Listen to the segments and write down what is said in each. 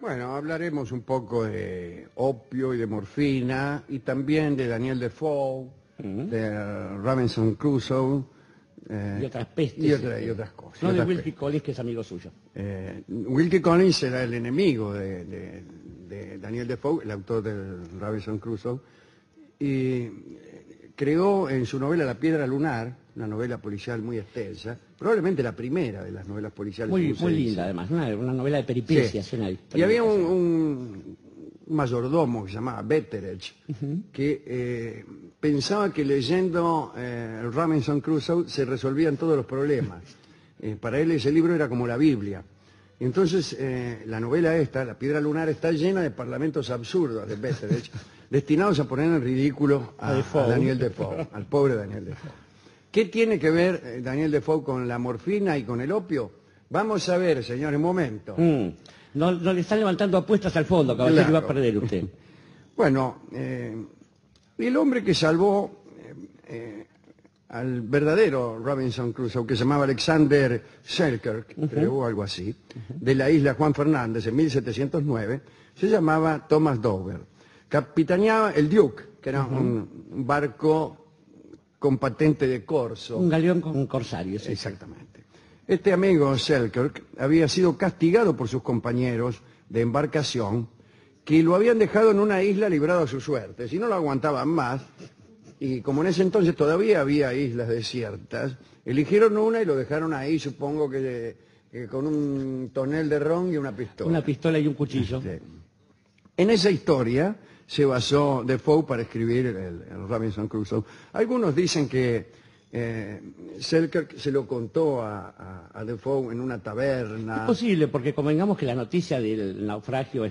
Bueno, hablaremos un poco de opio y de morfina y también de Daniel Defoe, de Robinson Crusoe Y otras pestes. y otras cosas. No y de otras Wilkie pestes. Collins, que es amigo suyo. Wilkie Collins era el enemigo de Daniel Defoe, el autor de Robinson Crusoe, y creó en su novela La Piedra Lunar, una novela policial muy extensa, probablemente la primera de las novelas policiales. Muy como se dice. linda, además. Una novela de peripecias. Sí. Una Y había historia. un mayordomo que se llamaba Betteredge, que pensaba que leyendo Robinson Crusoe se resolvían todos los problemas. Para él ese libro era como la Biblia. Y entonces la novela esta, La Piedra Lunar, está llena de parlamentos absurdos de Betteredge, destinados a poner en ridículo a Daniel Defoe, al pobre Daniel Defoe. ¿Qué tiene que ver Daniel Defoe con la morfina y con el opio? Vamos a ver, señores, un momento. No le están levantando apuestas al fondo, caballero, Claro. y va a perder usted. Bueno, el hombre que salvó al verdadero Robinson Crusoe, que se llamaba Alexander Selkirk, creo, o algo así, de la isla Juan Fernández en 1709, se llamaba Thomas Dover. Capitaneaba el Duke, que era un barco con patente de corso. Un galeón con corsarios. Sí. Exactamente. Este amigo Selkirk había sido castigado por sus compañeros de embarcación, que lo habían dejado en una isla librado a su suerte. Si no lo aguantaban más, y como en ese entonces todavía había islas desiertas, eligieron una y lo dejaron ahí, supongo que con un tonel de ron y una pistola. Una pistola y un cuchillo. Sí. En esa historia se basó Defoe para escribir el Robinson Crusoe. Algunos dicen que Selkirk se lo contó a Defoe en una taberna. Es posible, porque convengamos que la noticia del naufragio,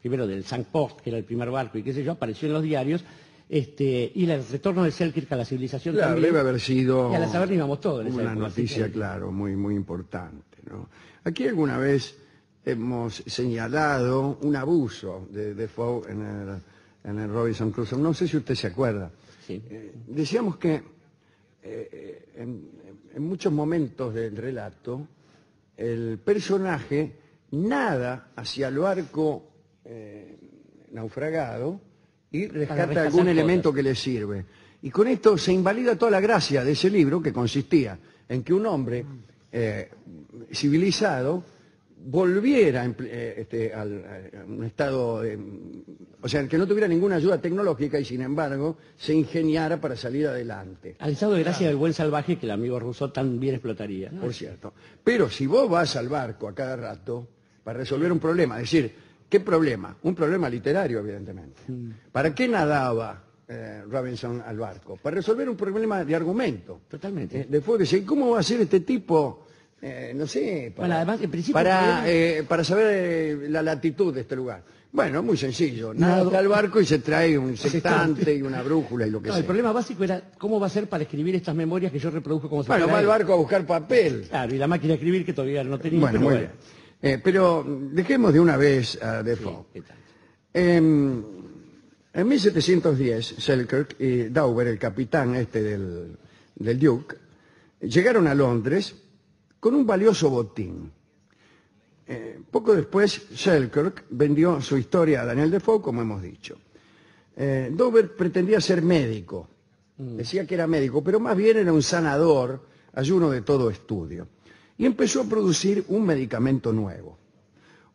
primero del Sankt Post, que era el primer barco, y qué sé yo, apareció en los diarios, y el retorno de Selkirk a la civilización Claro, también. debe haber sido Y a la taberna íbamos todos en esa una época, así noticia, que- claro, muy, muy importante, ¿no? Aquí alguna vez hemos señalado un abuso de Defoe en el Robinson Crusoe. No sé si usted se acuerda. Sí. Decíamos que en muchos momentos del relato el personaje nada hacia el barco naufragado y rescata rescatar algún cosas. elemento que le sirve. Y con esto se invalida toda la gracia de ese libro, que consistía en que un hombre civilizado volviera a un estado, o sea, que no tuviera ninguna ayuda tecnológica y sin embargo se ingeniara para salir adelante. Al estado de gracia del buen salvaje que el amigo Rousseau tan bien explotaría, ¿no? Por cierto. Pero si vos vas al barco a cada rato para resolver un problema, es decir, ¿qué problema? Un problema literario, evidentemente. ¿Para qué nadaba Robinson al barco? Para resolver un problema de argumento. Totalmente. Después dice, ¿cómo va a ser este tipo? No sé, Bueno, además, en principio, para saber la latitud de este lugar. Bueno, muy sencillo. Nada al barco y se trae un sextante y una brújula y lo que No, sea. el problema básico era cómo va a ser para escribir estas memorias que yo reproduzco como si Bueno, fuera va al él. barco a buscar papel. Claro, y la máquina de escribir que todavía no tenía. Bueno, pero muy bien. Pero dejemos de una vez a Defoe. ¿Qué tal? En 1710, Selkirk y Dover, el capitán del Duke, llegaron a Londres con un valioso botín. Poco después, Selkirk vendió su historia a Daniel Defoe, como hemos dicho. Dover pretendía ser médico. Decía que era médico, pero más bien era un sanador, ayuno de todo estudio. Y empezó a producir un medicamento nuevo.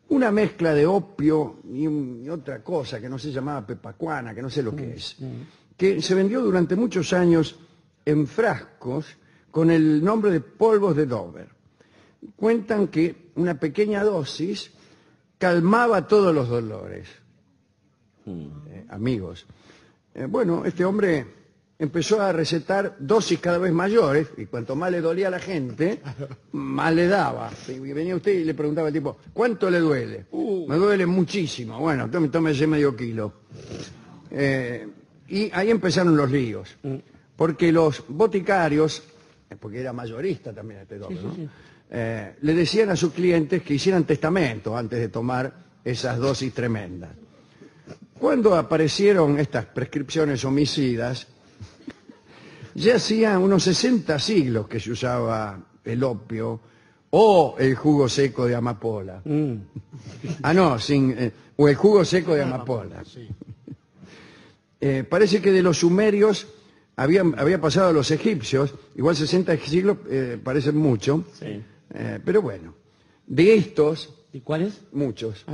Una mezcla de opio y otra cosa que no se llamaba pepacuana, que no sé lo que es, que se vendió durante muchos años en frascos con el nombre de polvos de Dover. Cuentan que una pequeña dosis calmaba todos los dolores. Amigos. Bueno, este hombre empezó a recetar dosis cada vez mayores y cuanto más le dolía a la gente, más le daba. Y venía usted y le preguntaba al tipo, ¿cuánto le duele? Me duele muchísimo. Bueno, tómese medio kilo. Y ahí empezaron los líos. Porque los boticarios, porque era mayorista también este Dover, ¿no? Le decían a sus clientes que hicieran testamento antes de tomar esas dosis tremendas. Cuando aparecieron estas prescripciones homicidas, ya hacía unos 60 siglos que se usaba el opio o el jugo seco de amapola. Ah, no, o el jugo seco de amapola. Parece que de los sumerios había pasado a los egipcios, igual 60 siglos parecen mucho, Sí. pero bueno, de estos, ¿Y cuáles? muchos,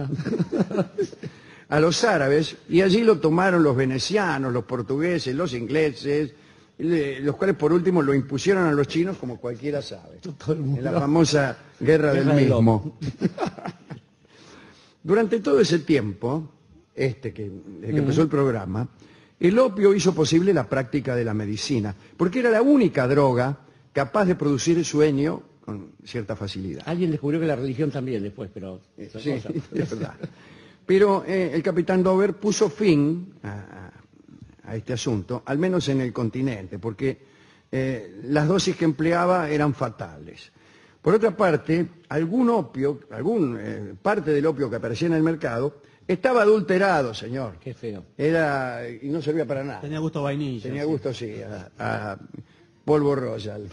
a los árabes, y allí lo tomaron los venecianos, los portugueses, los ingleses, los cuales por último lo impusieron a los chinos, como cualquiera sabe, Todo el mundo. en la famosa guerra del del mismo. Durante todo ese tiempo, desde que empezó el programa, el opio hizo posible la práctica de la medicina, porque era la única droga capaz de producir sueño con cierta facilidad. Alguien descubrió que la religión también después, pero... Sí, es verdad. Pero el capitán Dover puso fin a este asunto, al menos en el continente, porque las dosis que empleaba eran fatales. Por otra parte, parte del opio que aparecía en el mercado estaba adulterado, señor. Qué feo. Y no servía para nada. Tenía gusto a vainilla. Tenía gusto, sí, a polvo royal.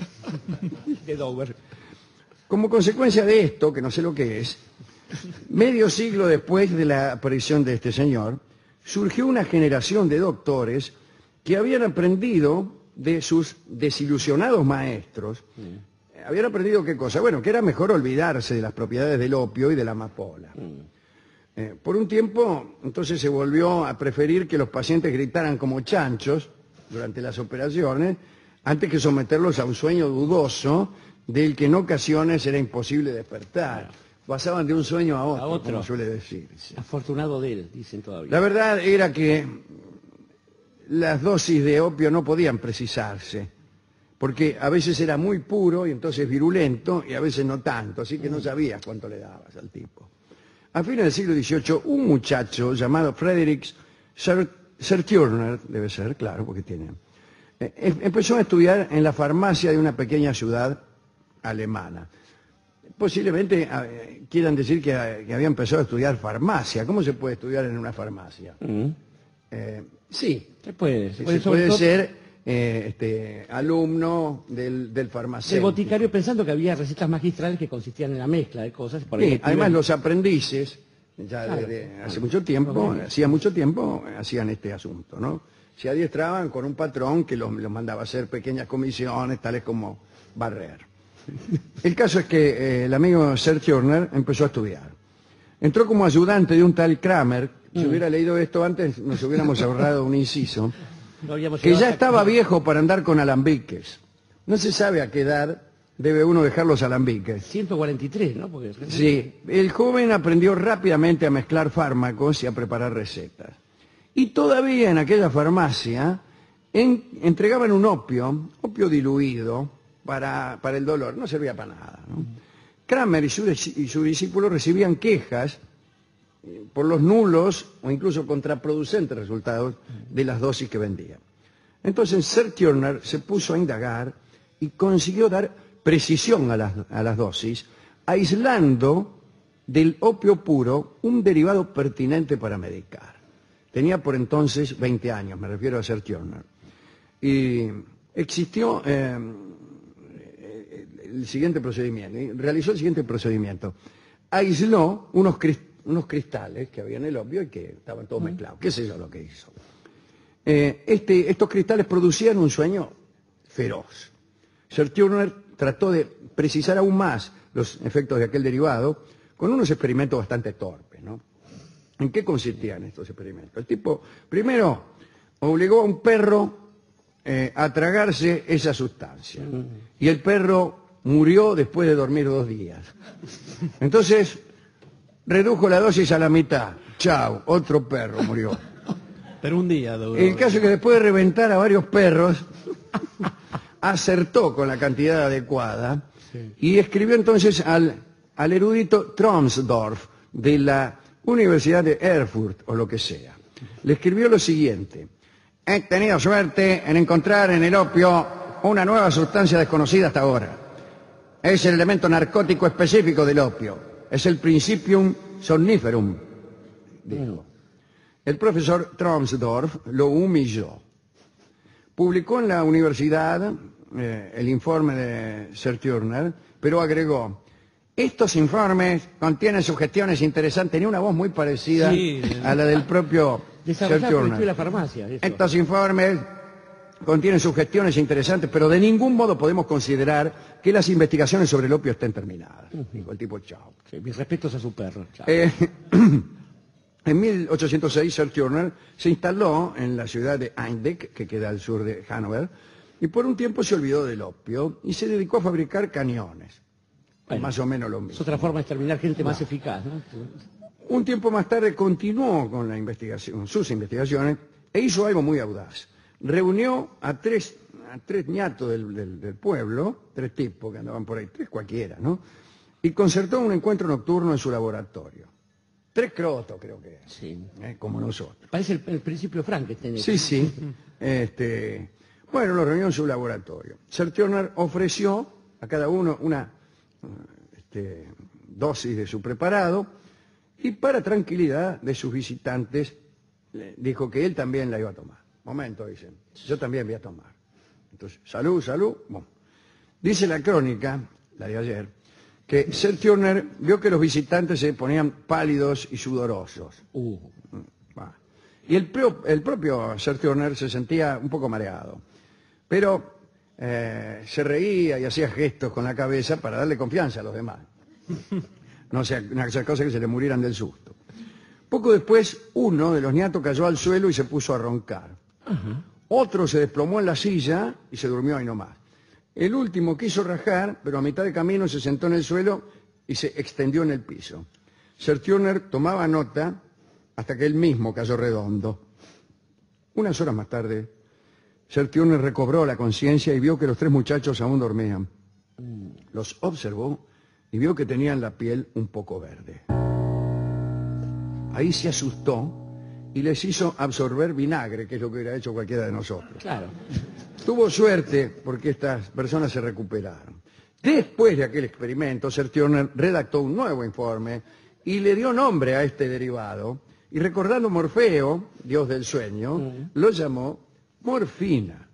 De Dover. Como consecuencia de esto, que no sé lo que es, medio siglo después de la aparición de este señor, surgió una generación de doctores que habían aprendido de sus desilusionados maestros. ¿Habían aprendido qué cosa? Bueno, que era mejor olvidarse de las propiedades del opio y de la amapola. Por un tiempo, entonces se volvió a preferir que los pacientes gritaran como chanchos durante las operaciones, antes que someterlos a un sueño dudoso del que en ocasiones era imposible despertar. Pasaban de un sueño a otro, como suele decirse. Afortunado de él, dicen todavía. La verdad era que las dosis de opio no podían precisarse, porque a veces era muy puro y entonces virulento, y a veces no tanto, así que no sabías cuánto le dabas al tipo. A fines del siglo XVIII, un muchacho llamado Frederick Serturner, debe ser, claro, porque tiene... empezó a estudiar en la farmacia de una pequeña ciudad alemana. Posiblemente quieran decir que había empezado a estudiar farmacia. ¿Cómo se puede estudiar en una farmacia? Sí, Se puede ser alumno del farmacéutico. El boticario pensando que había recetas magistrales que consistían en la mezcla de cosas. Por Sí, ahí además los aprendices, ya Claro. desde hacía mucho tiempo, hacían este asunto, ¿no? Se adiestraban con un patrón que los mandaba a hacer pequeñas comisiones, tales como barrer. El caso es que el amigo Serturner empezó a estudiar. Entró como ayudante de un tal Kramer. Si hubiera leído esto antes, nos hubiéramos ahorrado un inciso. no habíamos Que llegado ya hasta- estaba viejo para andar con alambiques. No se sabe a qué edad debe uno dejar los alambiques. 143, ¿no? Porque... Sí, el joven aprendió rápidamente a mezclar fármacos y a preparar recetas. Y todavía en aquella farmacia entregaban un opio diluido para el dolor. No servía para nada, ¿no? Kramer y su discípulo recibían quejas por los nulos o incluso contraproducentes resultados de las dosis que vendían. Entonces Serturner se puso a indagar y consiguió dar precisión a las dosis, aislando del opio puro un derivado pertinente para medicar. Tenía por entonces 20 años, me refiero a Serturner. Y existió el siguiente procedimiento, realizó el siguiente procedimiento. Aisló unos cristales que había en el opio y que estaban todos mezclados. ¿Qué sé yo lo que hizo? Estos cristales producían un sueño feroz. Serturner trató de precisar aún más los efectos de aquel derivado con unos experimentos bastante torpes, ¿no? ¿En qué consistían estos experimentos? El tipo, primero, obligó a un perro a tragarse esa sustancia. Y el perro murió después de dormir 2 días. Entonces, redujo la dosis a la mitad. Chao, otro perro murió. Pero un día duró. El caso es que después de reventar a varios perros, acertó con la cantidad adecuada y escribió entonces al erudito Tromsdorf de la Universidad de Erfurt o lo que sea. Le escribió lo siguiente: he tenido suerte en encontrar en el opio una nueva sustancia desconocida hasta ahora. Es el elemento narcótico específico del opio. Es el principium somniferum, dijo. El profesor Tromsdorf lo humilló. Publicó en la universidad el informe de Serturner, pero agregó: estos informes contienen sugestiones interesantes. Tenía una voz muy parecida Sí. a la del propio Sir Desarrollado por el estudio de la Turner. farmacia. eso. Estos informes contienen sugestiones interesantes, pero de ningún modo podemos considerar que las investigaciones sobre el opio estén terminadas. Dijo el tipo, chao. Sí, mis respetos a su perro. Chao. En 1806, Sir Turner se instaló en la ciudad de Einbeck, que queda al sur de Hannover, y por un tiempo se olvidó del opio y se dedicó a fabricar cañones. Bueno, Más o menos lo Es mismo. otra forma de exterminar gente más eficaz, ¿no? Un tiempo más tarde continuó con sus investigaciones e hizo algo muy audaz. Reunió a tres ñatos del pueblo, 3 tipos que andaban por ahí, 3 cualquiera, ¿no? Y concertó un encuentro nocturno en su laboratorio. 3 crotos, creo que eran, Sí. como nosotros. Parece el principio Frankenstein. Sí, sí. Bueno, lo reunió en su laboratorio. Sir Turner ofreció a cada uno una dosis de su preparado y para tranquilidad de sus visitantes le dijo que él también la iba a tomar. Momento, dicen, yo también voy a tomar. Entonces, salud, salud. Bueno. Dice la crónica, la de ayer, que Sir Turner vio que los visitantes se ponían pálidos y sudorosos. Va. Y el propio Sir Turner se sentía un poco mareado, pero se reía y hacía gestos con la cabeza para darle confianza a los demás. No sea una cosa que se le murieran del susto. Poco después, uno de los ñatos cayó al suelo y se puso a roncar. Otro se desplomó en la silla y se durmió ahí nomás. El último quiso rajar, pero a mitad de camino se sentó en el suelo y se extendió en el piso. Sir Turner tomaba nota hasta que él mismo cayó redondo. Unas horas más tarde, Sir Turner recobró la conciencia y vio que los 3 muchachos aún dormían. Los observó y vio que tenían la piel un poco verde. Ahí se asustó y les hizo absorber vinagre, que es lo que hubiera hecho cualquiera de nosotros. Claro. Tuvo suerte porque estas personas se recuperaron. Después de aquel experimento, Sir Turner redactó un nuevo informe y le dio nombre a este derivado. Y recordando Morfeo, dios del sueño, lo llamó morfina.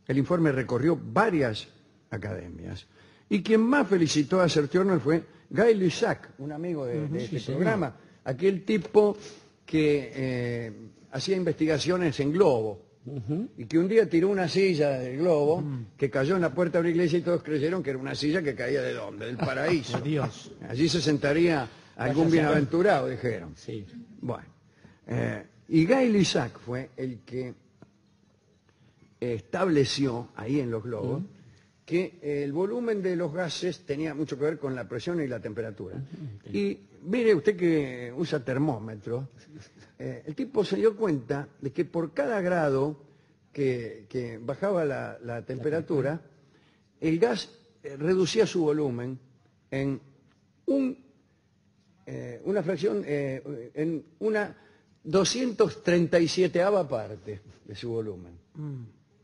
El informe recorrió varias academias. Y quien más felicitó a Sir Turner fue Guy Lussac, un amigo de este programa. Aquel tipo que hacía investigaciones en globo. Y que un día tiró una silla del globo que cayó en la puerta de una iglesia y todos creyeron que era una silla que caía ¿de dónde? Del paraíso. Dios. Allí se sentaría algún bienaventurado, dijeron. Sí. Bueno, y Guy Lussac fue el que estableció ahí en los globos que el volumen de los gases tenía mucho que ver con la presión y la temperatura. Y mire usted que usa termómetro, el tipo se dio cuenta de que por cada grado que bajaba la temperatura, el gas reducía su volumen en una fracción, en una 237ava parte de su volumen.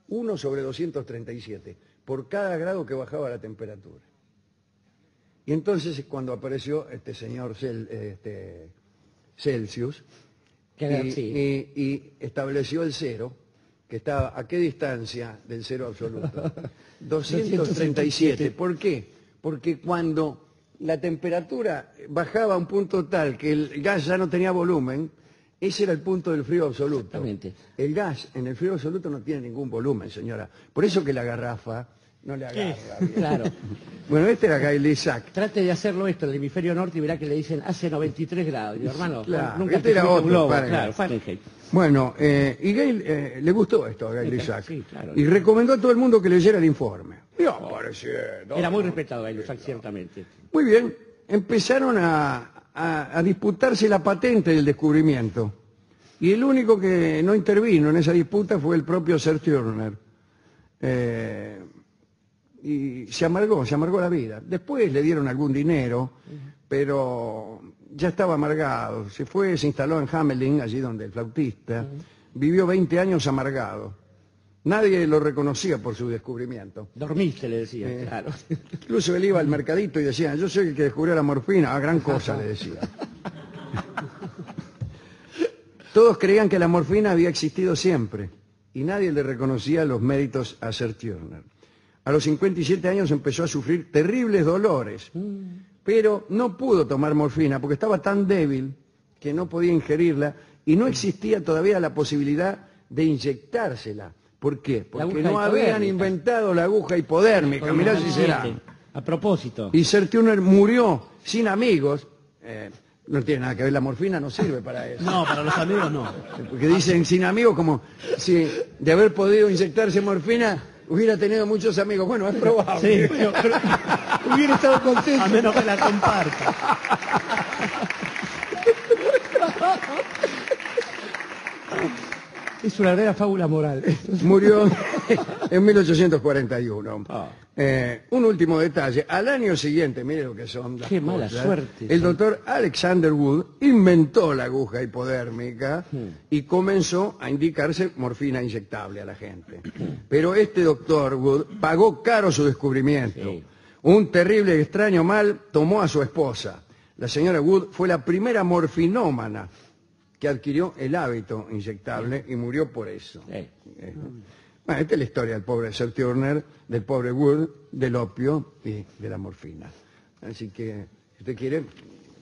1 sobre 237, por cada grado que bajaba la temperatura. Y entonces es cuando apareció este señor Celsius y estableció el cero, que estaba a qué distancia del cero absoluto. 237. ¿Por qué? Porque cuando la temperatura bajaba a un punto tal que el gas ya no tenía volumen, ese era el punto del frío absoluto. Exactamente. El gas en el frío absoluto no tiene ningún volumen, señora. Por eso que la garrafa no le agarra bien. Claro. Bueno, este era Guy Lussac. Trate de hacerlo esto en el hemisferio norte y verá que le dicen hace 93 grados. Y, hermano, Claro, nunca este te era fuiste otro, un globo. Fahrenheit. Claro, Fahrenheit. Bueno, y Guy, le gustó esto a Guy Sí, Lussac. sí, claro. Y recomendó a todo el mundo que leyera el informe. Y apareciendo. Era muy respetado Guy Lussac, ciertamente. Muy bien, empezaron a disputarse la patente del descubrimiento. Y el único que no intervino en esa disputa fue el propio Sir Turner. Y se amargó la vida. Después le dieron algún dinero, pero ya estaba amargado. Se fue, se instaló en Hamelin, allí donde el flautista, vivió 20 años amargado. Nadie lo reconocía por su descubrimiento. Dormiste, le decía, claro. Incluso él iba al mercadito y decía, yo soy el que descubrió la morfina. Gran cosa, le decía. Todos creían que la morfina había existido siempre y nadie le reconocía los méritos a Sir Turner. A los 57 años empezó a sufrir terribles dolores, pero no pudo tomar morfina porque estaba tan débil que no podía ingerirla y no existía todavía la posibilidad de inyectársela. ¿Por qué? Porque no habían inventado la aguja hipodérmica. Mirá si será. A propósito. Y Sir Turner murió sin amigos. No tiene nada que ver, la morfina no sirve para eso. No, para los amigos no. Porque dicen sin amigos como si de haber podido inyectarse morfina hubiera tenido muchos amigos. Bueno, es probable. Sí, pero hubiera estado contento. A menos que la comparta. Es una verdadera fábula moral. Murió en 1841. Ah. Un último detalle. Al año siguiente, mire lo que son las Qué mala cosas, suerte. el doctor Alexander Wood inventó la aguja hipodérmica y comenzó a indicarse morfina inyectable a la gente. Pero este doctor Wood pagó caro su descubrimiento. Sí. Un terrible y extraño mal tomó a su esposa. La señora Wood fue la primera morfinómana que adquirió el hábito inyectable y murió por eso. Sí. Bueno, esta es la historia del pobre Sir Turner, del pobre Wood, del opio y de la morfina. Así que, si usted quiere,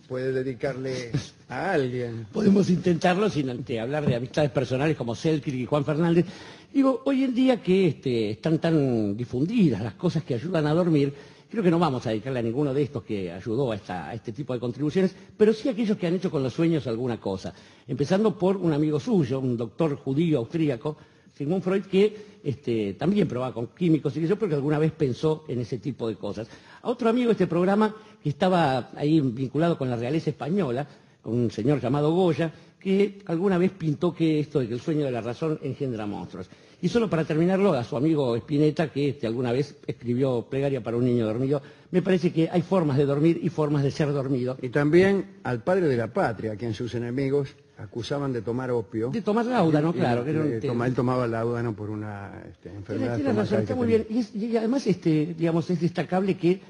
puede dedicarle a alguien. Podemos intentarlo sin hablar de amistades personales como Selkirk y Juan Fernández. Digo, hoy en día que están tan difundidas las cosas que ayudan a dormir, creo que no vamos a dedicarle a ninguno de estos que ayudó a este tipo de contribuciones, pero sí a aquellos que han hecho con los sueños alguna cosa. Empezando por un amigo suyo, un doctor judío austríaco, Sigmund Freud, que también probaba con químicos y que yo creo que alguna vez pensó en ese tipo de cosas. A otro amigo de este programa que estaba ahí vinculado con la realeza española, con un señor llamado Goya, que alguna vez pintó que esto de que el sueño de la razón engendra monstruos. Y solo para terminarlo, a su amigo Spinetta, que alguna vez escribió Plegaria para un niño dormido, me parece que hay formas de dormir y formas de ser dormido. Y también al padre de la patria, a quien sus enemigos acusaban de tomar opio. De tomar láudano, claro. Él tomaba láudano por una enfermedad. Tiene razón, está muy bien. Y además, digamos, es destacable que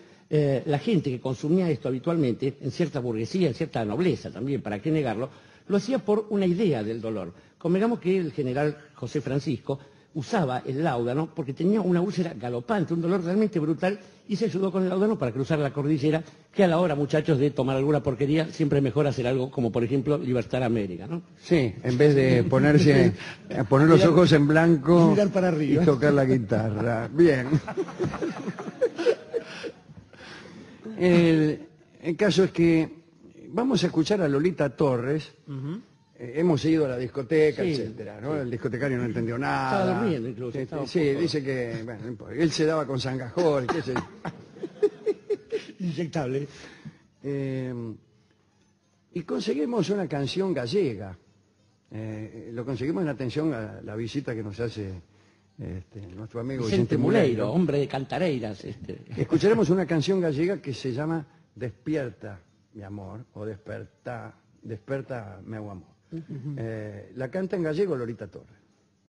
la gente que consumía esto habitualmente, en cierta burguesía, en cierta nobleza también, ¿para qué negarlo?, lo hacía por una idea del dolor. Convengamos que el general José Francisco usaba el láudano porque tenía una úlcera galopante, un dolor realmente brutal, y se ayudó con el láudano para cruzar la cordillera, que a la hora, muchachos, de tomar alguna porquería, siempre es mejor hacer algo como, por ejemplo, Libertad América, ¿no? Sí, en vez de poner los ojos en blanco y mirar para arriba. y tocar la guitarra. Bien. El caso es que vamos a escuchar a Lolita Torres. Hemos ido a la discoteca, Sí, etcétera, ¿no? El discotecario no entendió nada. Estaba durmiendo incluso. Estaba Sí, dice que, bueno, no importa, él se daba con Sangajol, qué sé yo. Inyectable. Y conseguimos una canción gallega. Lo conseguimos en atención a la visita que nos hace nuestro amigo Vicente Muleiro, hombre de Cantareiras. Escucharemos una canción gallega que se llama Despierta, mi amor, o Desperta, meu amor. La canta en gallego Lolita Torres.